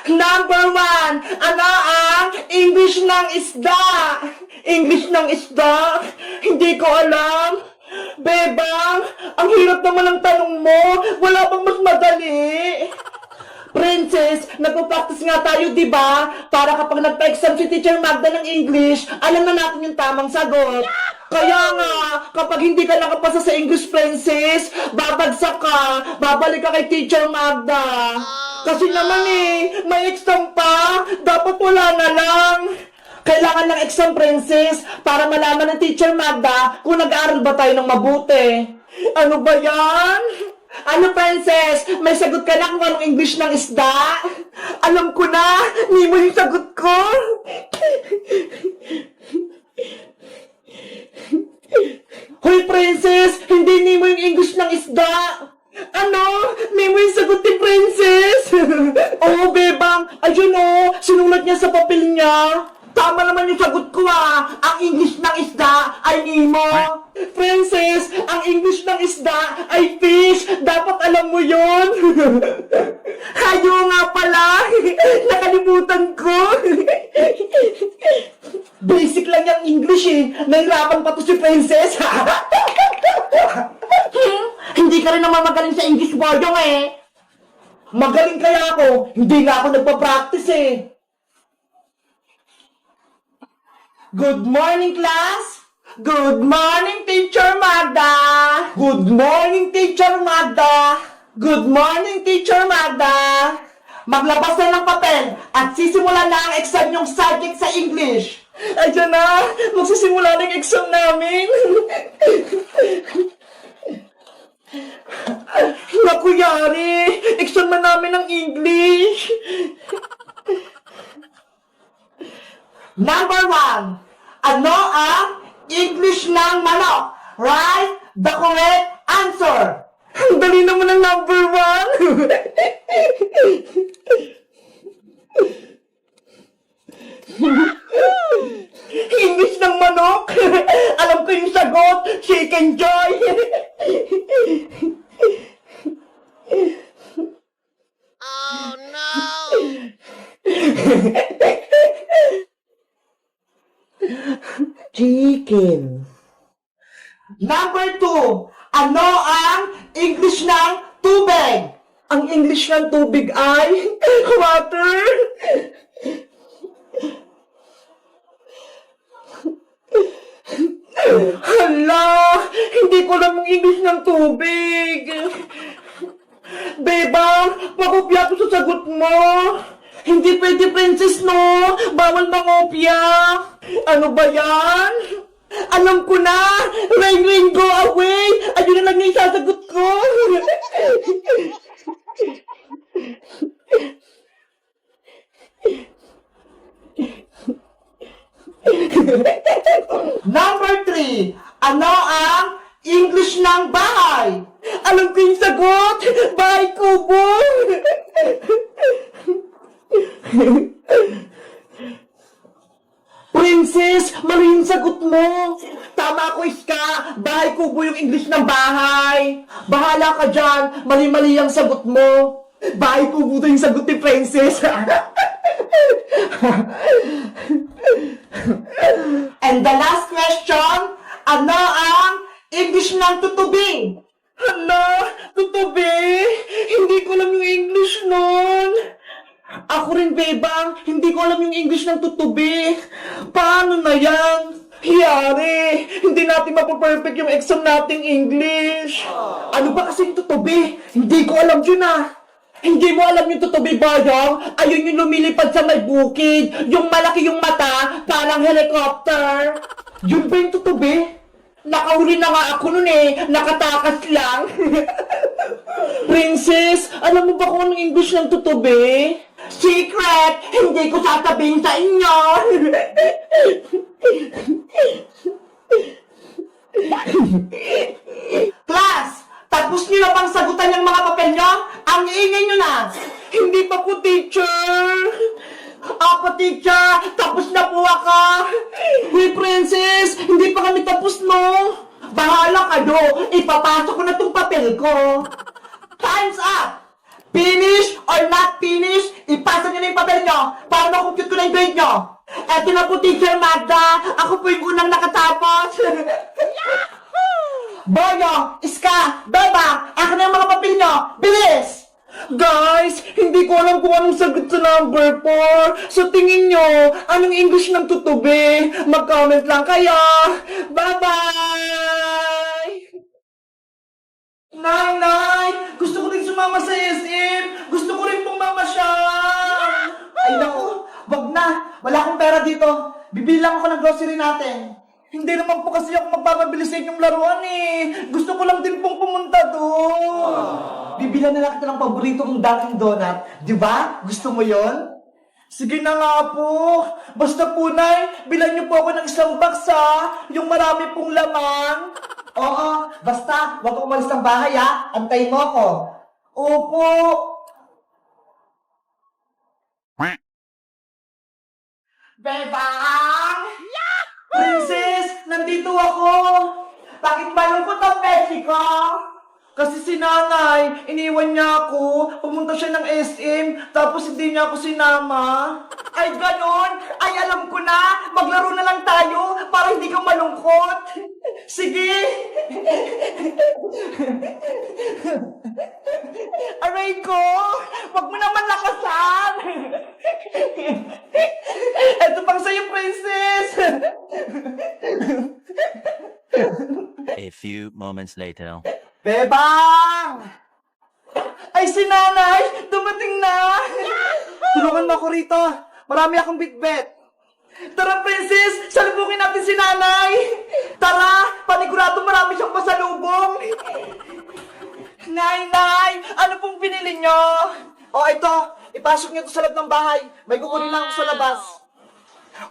Number one, ano ang English ng isda? English ng isda? Hindi ko alam. Bebang, ang hirap naman ng tanong mo. Wala bang mas madali? Princess, nagpo-practice nga tayo, di ba? Para kapag nagpa-exam si Teacher Magda ng English, alam na natin yung tamang sagot. Kaya nga, kapag hindi ka nakapasa sa English, Princess, babagsak ka, babalik ka kay Teacher Magda. Kasi naman may exam pa, dapat wala na lang. Kailangan ng exam, Princess, para malaman ng Teacher Magda kung nag-aaral ba tayo ng mabuti. Ano ba yan? Ano, Princess? May sagot ka na kung anong English ng isda? Alam ko na! Nemo yung sagot ko! Hoy, Princess! Hindi Nemo yung English ng isda! Ano? Nemo yung sagot ni Princess! Oo, Bebang! Ayun sinulat niya sa papel niya! Tama naman yung sagot ko Ang English ng isda ay Nemo. Princess, ang English ng isda ay fish. Dapat alam mo yun. Hayo nga pala. Nakalimutan ko. Basic lang yung English Nahirapan pa to si Princess. Hindi ka rin naman magaling sa English, Boyong Magaling kaya ako. Hindi nga ako nagpa-practice Good morning, class! Good morning, Teacher Magda! Good morning, Teacher Magda! Good morning, Teacher Magda! Maglabas na ng papel at sisimulan na ang exam yung subject sa English. Ayan na! Magsisimula na yung exam namin! Naku, yari! Exam na namin ng English! Number one, ano ang English ng manok? Write the correct answer. Ang dali naman ng number one. English ng manok? Alam ko yung sagot, Chicken Joy. Oh no! Chicken. Number two, ano ang English ng tubig? Ang English ng tubig ay water. Hala, hindi ko alam ang English ng tubig. Bebang, pakopya ko sa sagot mo. Hindi pwede, Princess, no? Bawal mangopya. Ano ba yan? Alam ko na! Rain, rain, go away! Ayun na lang yung isasagot ko! Number 3. Ano ang English ng bahay? Alam ko yung sagot! Bahay kubo! Princess, mali yung sagot mo. Tama ko, Iska. Bahay kubo yung English ng bahay. Bahala ka dyan. Mali-mali ang sagot mo. Bahay kubo to yung sagot ni Princess. And the last question, ano ang English ng tutubing? Hala, tutubi? Hindi ko alam yung English nun. Ako rin, Bebang, hindi ko alam yung English ng tutubi. Paano na yan? Hiyari, hindi natin mapaperfect yung exam nating English. Ano ba kasi yung tutubi? Hindi ko alam yun Hindi mo alam yung tutubi, Bayang? Ayun yung lumilipad sa may bukid. Yung malaki yung mata, parang helicopter. Yun ba yung tutubi? Nakahuli na nga ako nun nakatakas lang. Princess, alam mo ba kung anong English ng tutubi? Secret! Hindi ko sasabihin sa inyo! Class! Tapos niyo na bang sagutan yung mga papel nyo? Ang iingay nyo na! Hindi pa po, teacher! Ako, teacher! Tapos na po ako! Hey, Princess! Hindi pa kami tapos, no? Bahala kayo! Ipapasok ko na tong papel ko! Time's up! Finish or not finish, ipasa nyo na yung papel nyo, para makumpute ko na yung grade nyo. Eto na po, Teacher Magda. Ako po yung unang nakatapos. Boyo, Iska, Beba, akin na yung mga papel nyo. Bilis! Guys, hindi ko alam kung anong sagot sa number 4. So tingin nyo, anong English ng tutubi? Mag-comment lang kayo. Bye-bye! Nay! Gusto ko rin sumama sa SM. Gusto ko rin pong mamasyal. Ay naku, wag na. Wala akong pera dito. Bibili lang ako ng grocery natin. Hindi naman po kasi ako magpapabili sa inyong laruan eh. Gusto ko lang din pong pumunta doon. Bibilan na lang kita ng paborito kong Dunkin' Donut. Di ba? Gusto mo yon? Sige na nga po. Basta po, Nay, bilan niyo po ako ng isang box ha. Yung marami pong laman. Oo, basta, wag ko umalis ng bahay ha. Antayin mo ako. Opo. Bebang! Princess, nandito ako. Bakit malungkot ang Mexico? Kasi si nanay, iniwan niya ako. Pumunta siya ng SM, tapos hindi niya ako sinama. Ay, ganon. Ay, alam ko na. Maglaro na lang tayo para hindi ka malungkot. Sige. Aray ko, wag mo naman lakasan. Ito pang sa'yo, princess. A few moments later. Bebang! Ay, si nanay! Dumating na! Tulungan mo ako rito. Marami akong bitbet. Tara, princess! Salubungin natin si nanay! Tara! Panigurado marami siyang pasalubong! Nay! Ano pong pinili nyo? O, ito. Ipasok niyo ito sa loob ng bahay. May kukunin lang ako sa labas.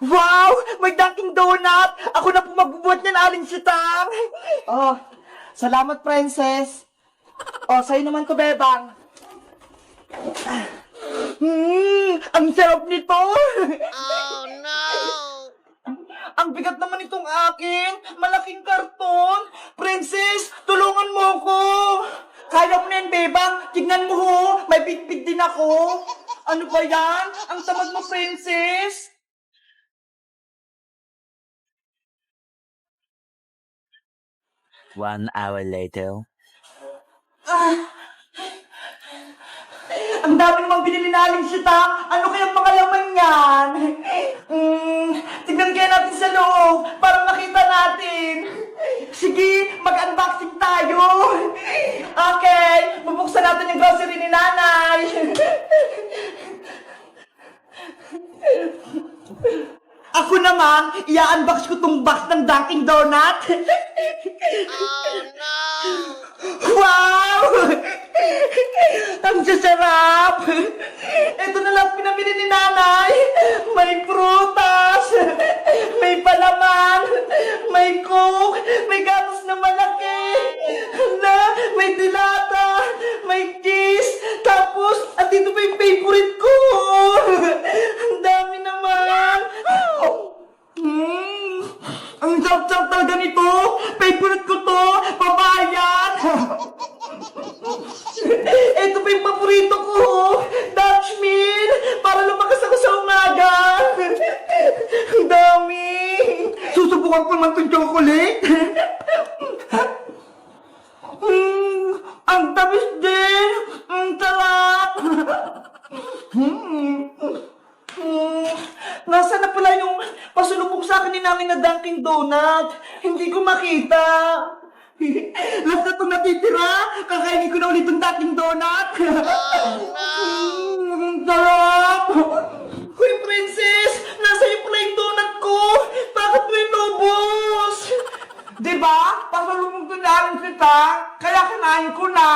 Wow! May Dunkin' Donut! Ako na po magbubuhat niyan, Aling Sitang! Oh, salamat, princess. Oh, sa'yo naman to, Bebang. Ang sarap nito! Oh no! Ang bigat naman itong akin! Malaking karton! Princess, tulungan mo ko! Kaya mo na yan, Bebang! Tignan mo ho! May bitbit din ako! Ano ba yan? Ang tamad mo, princess! 1 hour later. Ang dami namang binili na Aling Sita. Ano kayang mga laman yan? Tignan kaya natin sa loob para makita natin. Sige, mag-unboxing tayo. Okay, bubuksan natin yung grocery ni nanay. Ako naman, i-unbox ko tong box ng Dunkin' Donut. Oh no! Wow! Ang sasarap! Ito na lang pinamili ni nanay. May prutas, may palaman, may coke, may gatas na malaki, may dilata, may cheese, tapos, at dito pa yung favorite ko. Ang dami naman. Ang sarap-sarap talaga nito. Favorite ko to. Pabayan. Ito pa yung paborito ko. Dutch Mill. Para lumakas ako sa umaga. Ang dami. Susubukan ko naman itong chocolate. Ang tamis din. Ang sarap. Nasaan na pala yung pasulubong sa akin ni namin na Dunkin' Donut? Hindi ko makita. Last na itong natitira. Kakainin ko na ulit yung Dunkin' Donut. Ang sarap. Hoy, princess! Nasaan yung pala yung donut ko? Bakit mo inubos? Diba? Pasalubong to namin kita. Kaya kinain ko na.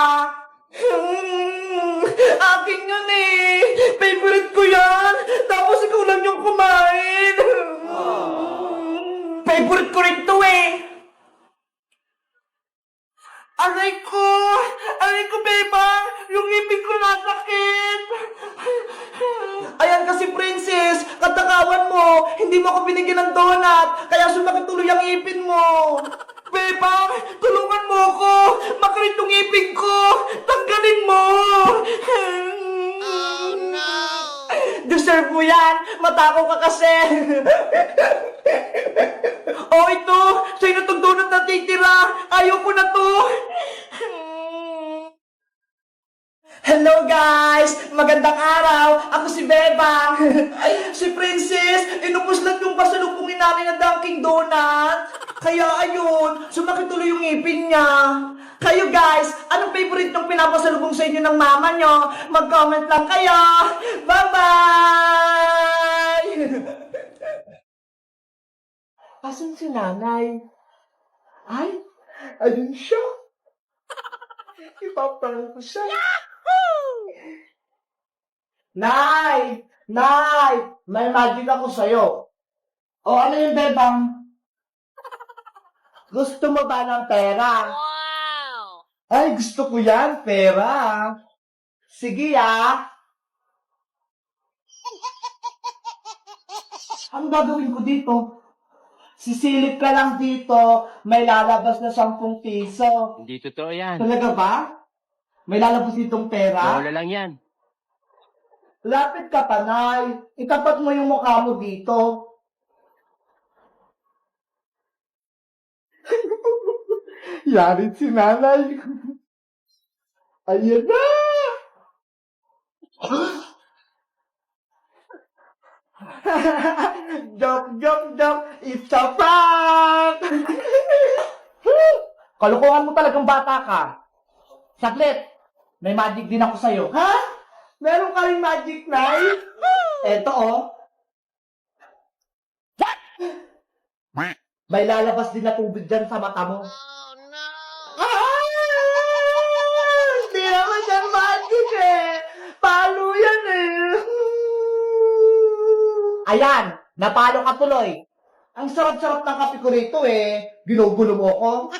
Akin yun eh. Favorite ko yan. Tapos ikaw lang yung kumain. Favorite ko rin to eh. Aray ko! Aray ko, Bebang! Yung ngipin ko nasakit! Ayan kasi, princess, katakawan mo, hindi mo ako binigyan ng donut, kaya sumakit tuloy ang ngipin mo. Bebang, tulungan mo ako! Makarit yung ngipin ko! Tanggalin mo! Oh no! Deserve mo yan! Matakaw ka kasi! Oh, ito! Sa'yo na itong donut na titira! Ayoko na to! Hello guys! Magandang araw! Ako si Bebang! Si Princess, inupos lang yung pasalubungin namin na Dunkin' Donut. Kaya ayun, sumakit tuloy yung ngipin niya. Kayo guys, anong favorite nung pinapasalubong sa inyo ng mama nyo? Mag-comment lang kayo! Bye-bye! Asan si nanay? Ay, ayun siya. Ipaparang ko siya. Nay! Nay! May magic ako sa'yo. O ano yung Bebang? Gusto mo ba ng pera? Wow! Ay, gusto ko yan, pera. Sige ah. Ano gagawin ko dito? Sisilip ka lang dito, may lalabas na 10 piso. Hindi totoo yan. Talaga ba? May lalabas ditong pera? Lola lang yan. Lapit ka pa, Nay. Itapat mo yung mukha mo dito. Yari si nanay. Ayan na! Joke. It's a prank! Kalokohan mo talagang bata ka. Saglit, may magic din ako sa'yo. Ha? Meron ka rin magic, Nay? Eto, oh. May lalabas din na tubig dyan sa mata mo. Oh no! Ah! Hindi naman yan magic eh. Palo yan eh. Ayan, napalo ka tuloy. Ang sarap-sarap ng kape ko rito eh. Ginugulo mo ko.